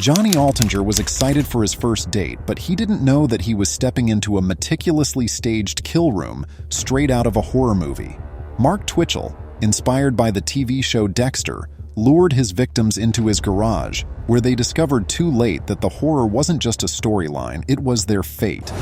Johnny Altinger was excited for his first date, but he didn't know that he was stepping into a meticulously staged kill room straight out of a horror movie. Mark Twitchell, inspired by the TV show Dexter, lured his victims into his garage, where they discovered too late that the horror wasn't just a storyline, it was their fate.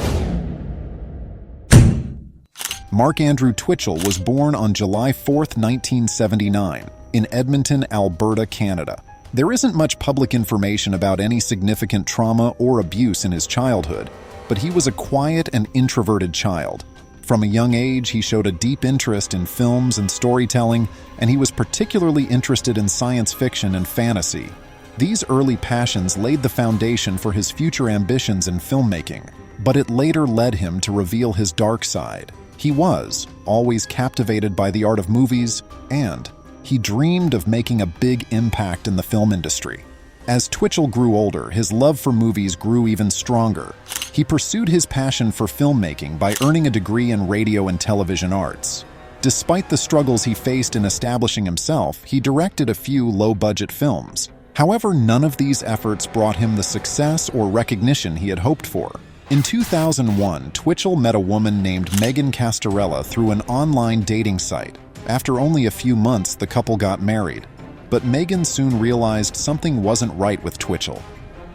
Mark Andrew Twitchell was born on July 4, 1979, in Edmonton, Alberta, Canada. There isn't much public information about any significant trauma or abuse in his childhood, but he was a quiet and introverted child. From a young age, he showed a deep interest in films and storytelling, and he was particularly interested in science fiction and fantasy. These early passions laid the foundation for his future ambitions in filmmaking, but it later led him to reveal his dark side. He was always captivated by the art of movies, and he dreamed of making a big impact in the film industry. As Twitchell grew older, his love for movies grew even stronger. He pursued his passion for filmmaking by earning a degree in radio and television arts. Despite the struggles he faced in establishing himself, he directed a few low-budget films. However, none of these efforts brought him the success or recognition he had hoped for. In 2001, Twitchell met a woman named Megan Castorella through an online dating site. After only a few months, the couple got married. But Megan soon realized something wasn't right with Twitchell.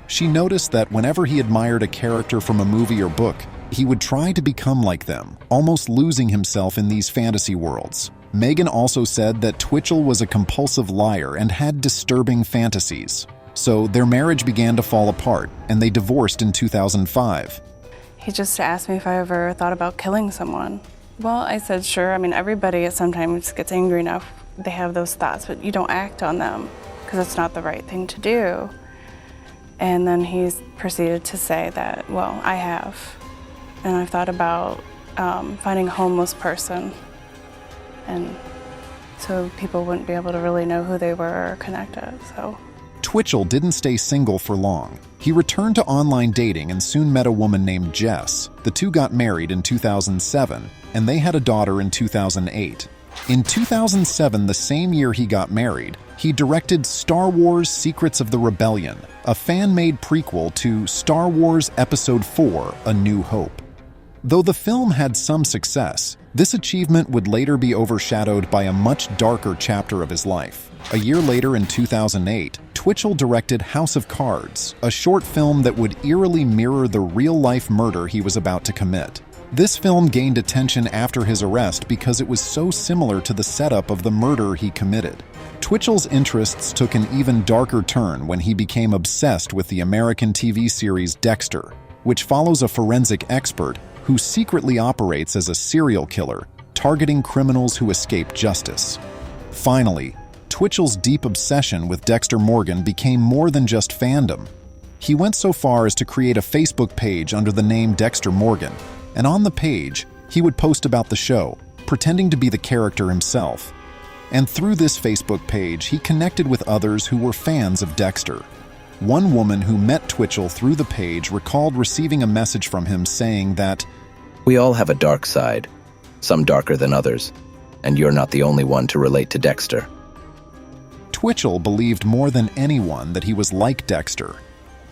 She noticed that whenever he admired a character from a movie or book, he would try to become like them, almost losing himself in these fantasy worlds. Megan also said that Twitchell was a compulsive liar and had disturbing fantasies. So their marriage began to fall apart, and they divorced in 2005. He just asked me if I ever thought about killing someone. Well, I said sure. I mean, everybody sometimes gets angry enough. They have those thoughts, but you don't act on them because it's not the right thing to do. And then he's proceeded to say that, well, I have. And I've thought about finding a homeless person, and so people wouldn't be able to really know who they were or connect it, so. Twitchell didn't stay single for long. He returned to online dating and soon met a woman named Jess. The two got married in 2007, and they had a daughter in 2008. In 2007, the same year he got married, he directed Star Wars: Secrets of the Rebellion, a fan-made prequel to Star Wars Episode IV: A New Hope. Though the film had some success, this achievement would later be overshadowed by a much darker chapter of his life. A year later, in 2008, Twitchell directed House of Cards, a short film that would eerily mirror the real-life murder he was about to commit. This film gained attention after his arrest because it was so similar to the setup of the murder he committed. Twitchell's interests took an even darker turn when he became obsessed with the American TV series Dexter, which follows a forensic expert who secretly operates as a serial killer, targeting criminals who escape justice. Finally, Twitchell's deep obsession with Dexter Morgan became more than just fandom. He went so far as to create a Facebook page under the name Dexter Morgan, and on the page, he would post about the show, pretending to be the character himself. And through this Facebook page, he connected with others who were fans of Dexter. One woman who met Twitchell through the page recalled receiving a message from him saying that, "We all have a dark side, some darker than others, and you're not the only one to relate to Dexter." Twitchell believed more than anyone that he was like Dexter.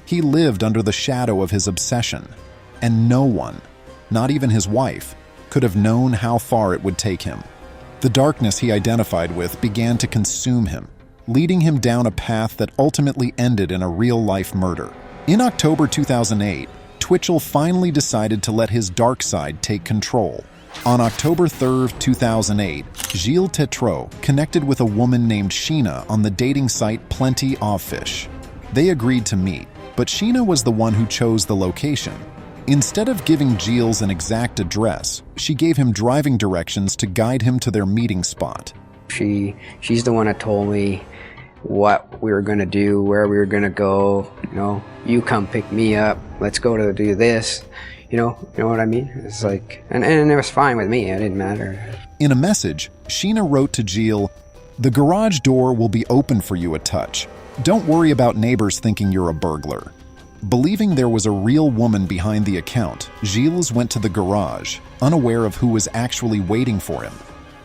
He lived under the shadow of his obsession, and no one, not even his wife, could have known how far it would take him. The darkness he identified with began to consume him, leading him down a path that ultimately ended in a real-life murder. In October 2008, Twitchell finally decided to let his dark side take control. On October 3, 2008, Gilles Tétrault connected with a woman named Sheena on the dating site Plenty of Fish. They agreed to meet, but Sheena was the one who chose the location. Instead of giving Gilles an exact address, she gave him driving directions to guide him to their meeting spot. She's the one that told me what we were going to do, where we were going to go. You come pick me up, let's go to do this. You know what I mean? It's like, and it was fine with me, it didn't matter. In a message, Sheena wrote to Gilles, "The garage door will be open for you a touch. Don't worry about neighbors thinking you're a burglar." Believing there was a real woman behind the account, Gilles went to the garage, unaware of who was actually waiting for him.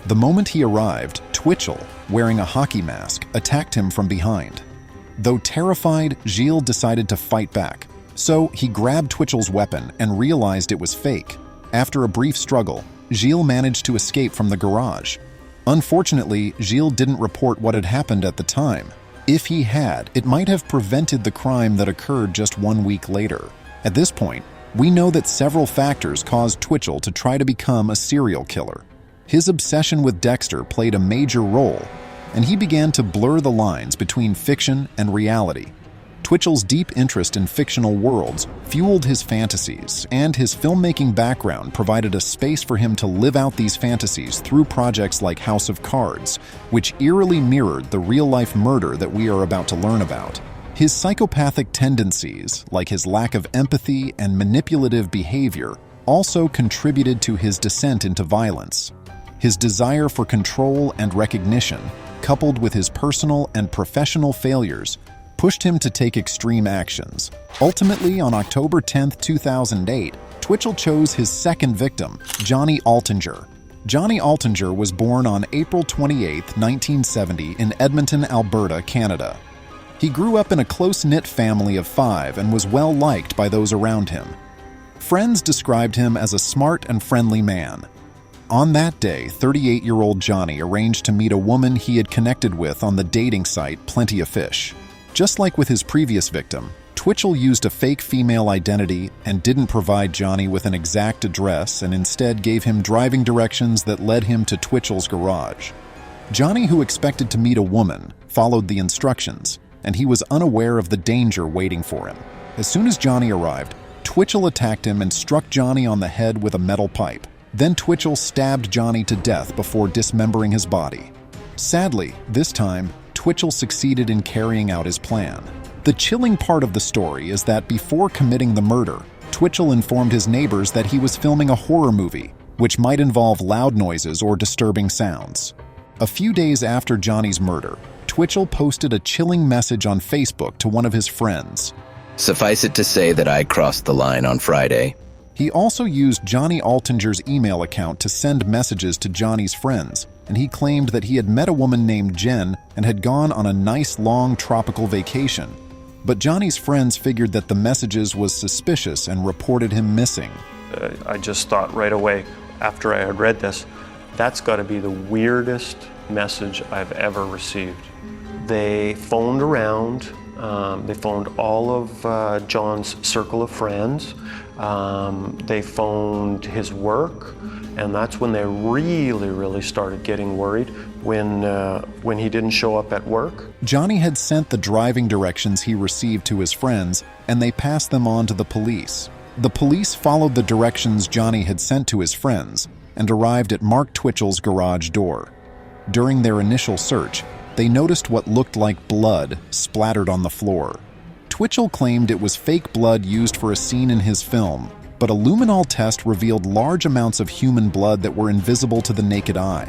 The moment he arrived, Twitchell, wearing a hockey mask, attacked him from behind. Though terrified, Gilles decided to fight back. So he grabbed Twitchell's weapon and realized it was fake. After a brief struggle, Gilles managed to escape from the garage. Unfortunately, Gilles didn't report what had happened at the time. If he had, it might have prevented the crime that occurred just 1 week later. At this point, we know that several factors caused Twitchell to try to become a serial killer. His obsession with Dexter played a major role, and he began to blur the lines between fiction and reality. Twitchell's deep interest in fictional worlds fueled his fantasies, and his filmmaking background provided a space for him to live out these fantasies through projects like House of Cards, which eerily mirrored the real-life murder that we are about to learn about. His psychopathic tendencies, like his lack of empathy and manipulative behavior, also contributed to his descent into violence. His desire for control and recognition, coupled with his personal and professional failures, pushed him to take extreme actions. Ultimately, on October 10, 2008, Twitchell chose his second victim, Johnny Altinger. Johnny Altinger was born on April 28, 1970 in Edmonton, Alberta, Canada. He grew up in a close-knit family of 5 and was well-liked by those around him. Friends described him as a smart and friendly man. On that day, 38-year-old Johnny arranged to meet a woman he had connected with on the dating site Plenty of Fish. Just like with his previous victim, Twitchell used a fake female identity and didn't provide Johnny with an exact address and instead gave him driving directions that led him to Twitchell's garage. Johnny, who expected to meet a woman, followed the instructions, and he was unaware of the danger waiting for him. As soon as Johnny arrived, Twitchell attacked him and struck Johnny on the head with a metal pipe. Then Twitchell stabbed Johnny to death before dismembering his body. Sadly, this time, Twitchell succeeded in carrying out his plan. The chilling part of the story is that before committing the murder, Twitchell informed his neighbors that he was filming a horror movie, which might involve loud noises or disturbing sounds. A few days after Johnny's murder, Twitchell posted a chilling message on Facebook to one of his friends. Suffice it to say that I crossed the line on Friday. He also used Johnny Altinger's email account to send messages to Johnny's friends, and he claimed that he had met a woman named Jen and had gone on a nice long tropical vacation. But Johnny's friends figured that the messages was suspicious and reported him missing. I just thought right away, after I had read this, that's got to be the weirdest message I've ever received. They phoned around. They phoned all of John's circle of friends. They phoned his work, and that's when they really started getting worried when he didn't show up at work. Johnny had sent the driving directions he received to his friends, and they passed them on to the police. The police followed the directions Johnny had sent to his friends and arrived at Mark Twitchell's garage door. During their initial search, they noticed what looked like blood splattered on the floor. Twitchell claimed it was fake blood used for a scene in his film, but a luminol test revealed large amounts of human blood that were invisible to the naked eye.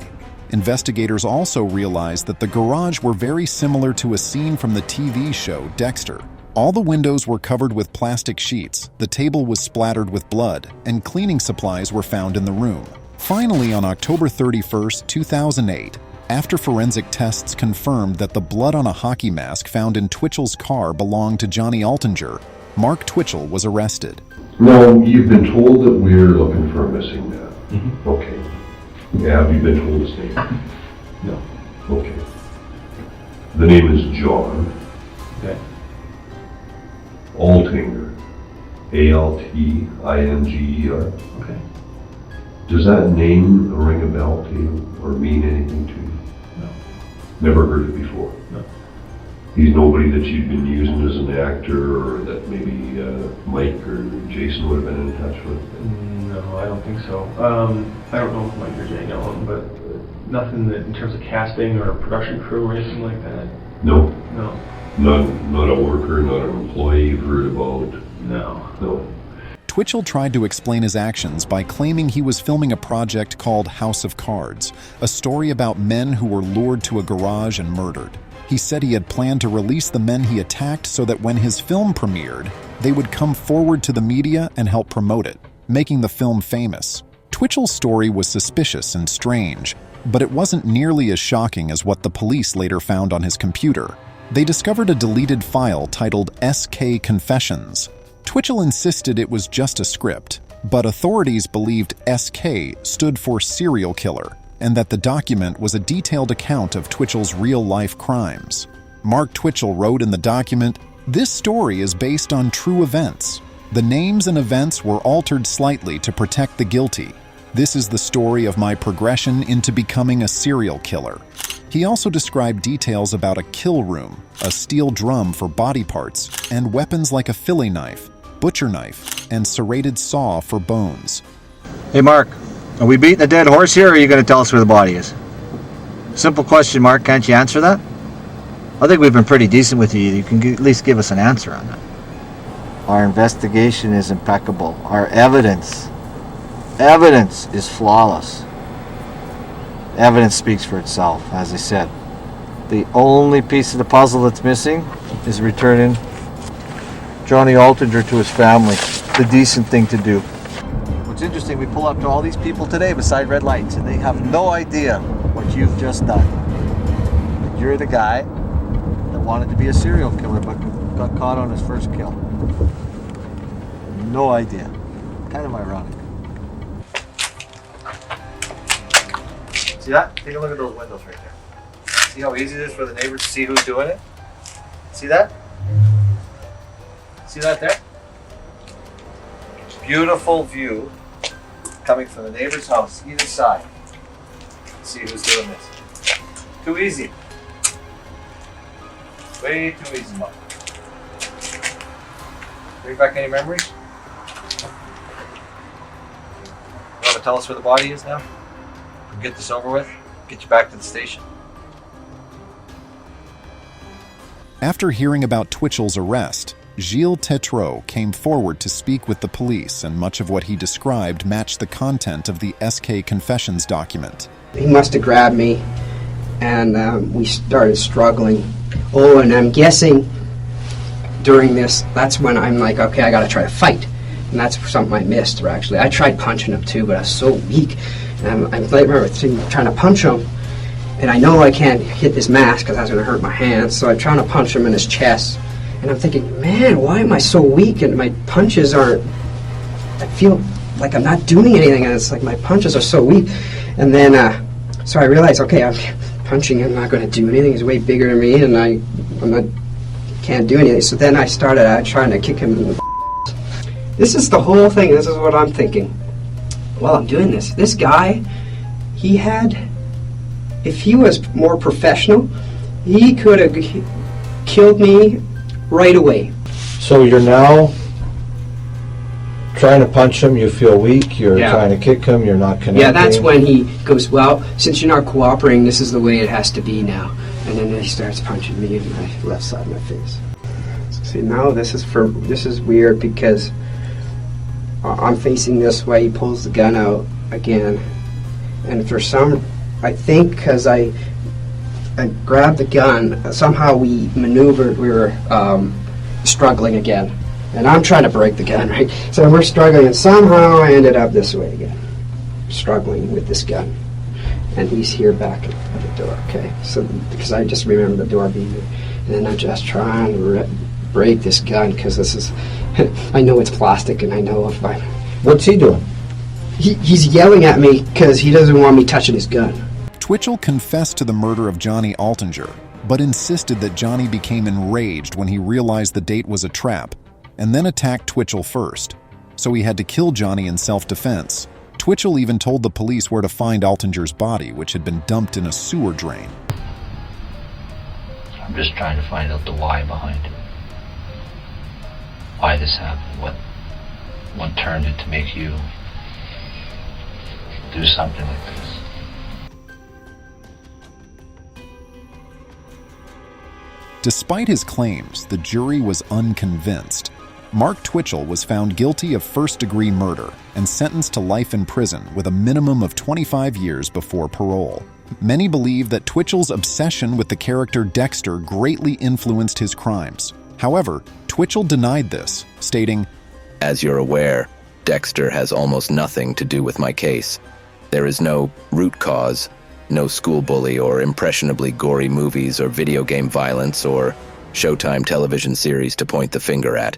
Investigators also realized that the garage were very similar to a scene from the TV show Dexter. All the windows were covered with plastic sheets, the table was splattered with blood, and cleaning supplies were found in the room. Finally, on October 31, 2008, after forensic tests confirmed that the blood on a hockey mask found in Twitchell's car belonged to Johnny Altinger, Mark Twitchell was arrested. Now, you've been told that we're looking for a missing man. Mm-hmm. Okay. Have you been told his name? No. Okay. The name is John. Okay. Altinger. Altinger. Okay. Does that name ring a bell to you or mean anything to you? No. Never heard it before? No. He's nobody that you've been using as an actor or that maybe Mike or Jason would have been in touch with? No, I don't think so. I don't know if Mike or Jay know him, but nothing that in terms of casting or production crew or anything like that. No? No. Not a worker, not an employee you've heard about? No. No. Twitchell tried to explain his actions by claiming he was filming a project called House of Cards, a story about men who were lured to a garage and murdered. He said he had planned to release the men he attacked so that when his film premiered, they would come forward to the media and help promote it, making the film famous. Twitchell's story was suspicious and strange, but it wasn't nearly as shocking as what the police later found on his computer. They discovered a deleted file titled SK Confessions. Twitchell insisted it was just a script, but authorities believed SK stood for serial killer, and that the document was a detailed account of Twitchell's real-life crimes. Mark Twitchell wrote in the document, "This story is based on true events. The names and events were altered slightly to protect the guilty. This is the story of my progression into becoming a serial killer." He also described details about a kill room, a steel drum for body parts, and weapons like a fillet knife, butcher knife, and serrated saw for bones. Hey Mark, are we beating a dead horse here, or are you going to tell us where the body is? Simple question, Mark. Can't you answer that? I think we've been pretty decent with you. You can at least give us an answer on that. Our investigation is impeccable. Our evidence is flawless. Evidence speaks for itself, as I said. The only piece of the puzzle that's missing is returning Johnny Altinger to his family. The decent thing to do. What's interesting, we pull up to all these people today beside red lights, and they have no idea what you've just done. That you're the guy that wanted to be a serial killer but got caught on his first kill. No idea. Kind of ironic. See that? Take a look at those windows right there. See how easy it is for the neighbors to see who's doing it? See that? See that there? Beautiful view coming from the neighbor's house, either side. See who's doing this. Too easy. Way too easy, Mom. Bring back any memories? You want to tell us where the body is now? Get this over with, get you back to the station. After hearing about Twitchell's arrest, Gilles Tétrault came forward to speak with the police, and much of what he described matched the content of the SK Confessions document. He must have grabbed me, and we started struggling. Oh, and I'm guessing during this, that's when I'm like, okay, I gotta try to fight. And that's something I missed, actually. I tried punching him too, but I was so weak. And I remember trying to punch him, and I know I can't hit this mask because that's going to hurt my hands, so I'm trying to punch him in his chest. And I'm thinking, man, why am I so weak? And my punches aren't, I feel like I'm not doing anything, and it's like my punches are so weak. And then, so I realized, okay, I'm punching him, I'm not going to do anything. He's way bigger than me, and can't do anything. So then I started trying to kick him in the This is the whole thing. This is what I'm thinking while I'm doing this. This guy, he had, if he was more professional, he could have killed me right away. So you're now trying to punch him, you feel weak, you're trying to kick him, you're not connecting. Yeah, that's when he goes, well, since you're not cooperating, this is the way it has to be now. And then he starts punching me in my left side of my face. See, now this is weird because I'm facing this way. He pulls the gun out again, and for some, I think because I grabbed the gun, somehow we maneuvered. We were struggling again, and I'm trying to break the gun, right? So we're struggling, and somehow I ended up this way again, struggling with this gun, and he's here back at the door. Okay, so because I just remember the door being there, and then I'm just trying to break this gun because this is. I know it's plastic, and I know if I... What's he doing? He's yelling at me because he doesn't want me touching his gun. Twitchell confessed to the murder of Johnny Altinger, but insisted that Johnny became enraged when he realized the date was a trap, and then attacked Twitchell first. So he had to kill Johnny in self-defense. Twitchell even told the police where to find Altinger's body, which had been dumped in a sewer drain. I'm just trying to find out the why behind it. Why this happened, what turned it to make you do something like this. Despite his claims, the jury was unconvinced. Mark Twitchell was found guilty of first-degree murder and sentenced to life in prison with a minimum of 25 years before parole. Many believe that Twitchell's obsession with the character Dexter greatly influenced his crimes. However, Twitchell denied this, stating, As you're aware, Dexter has almost nothing to do with my case. There is no root cause, No school bully or impressionably gory movies or video game violence or Showtime television series to point the finger at.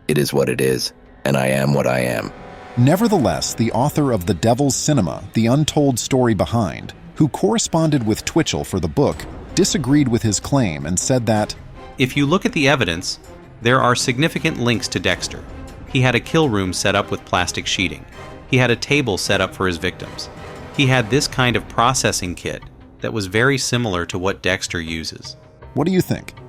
It is what it is, and I am what I am. Nevertheless, the author of The Devil's Cinema, The Untold Story Behind, who corresponded with Twitchell for the book, disagreed with his claim and said that, if you look at the evidence, there are significant links to Dexter. He had a kill room set up with plastic sheeting. He had a table set up for his victims. He had this kind of processing kit that was very similar to what Dexter uses. what do you think?